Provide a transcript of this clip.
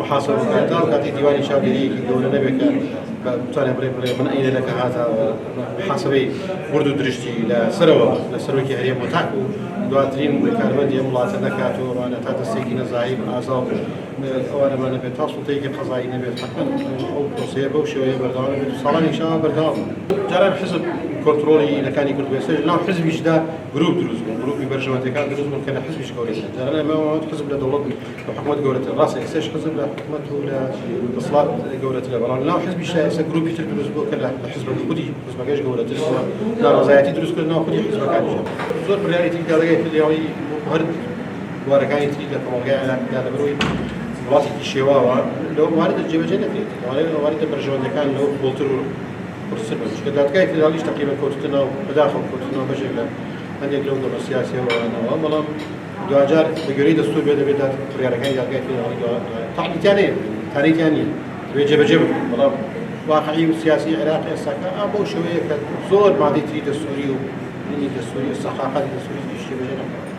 محاسبة وكذا وكاتي ديواني شاوديري يقول لنا بك بتاعنا بري من أين لك هذا محاسبة برضو درجتي لسروي كهرية متاكو دواترين كاربدي ملاصقة كاتو وأنا تحت السكينة زايد أعصاب وأنا ما نبي تصل تيجي قضايا نبي حقا أو تصيبه وشوية بردان صارني إن شاء الله بردان جرى حسب كنترولي إذا كان يكون بيسج لا حزب يجدا جروب دروز جروب برجمة كان دروز ممكن حزب يشكوري جرى ما هو حزب لدولة وحكومة جورة الرأس إيش حزب لحكومة ولا إصلاح جورة البرلمان لا حزب يشتا إيش جروب يتر دروز بوكلا حزب الخودي حزب جاش جورة الإسلام لا رزاياتي دروز كلنا خودي حزب كان يجاب زور برياليتي كذا اللي هو هرد وركاني تريد لكم على هذا بروي ولاتي الشواوة لو وارد الجبهة جنة وارد برجمة كان لو بولتر فرصة مش كده تكاي في داليش تقريبا كوتنا بداخل كوتنا بشكل عندي قلوب السياسية وأنا والله دواجار بجريد السور بدأ رياركان يلقى في دالي تعليق ثاني جبهة والله واقعي والسياسي عراقي السكا أبو شوية زور ما دي تريد السوري السوري الصحافة السوري في الشبه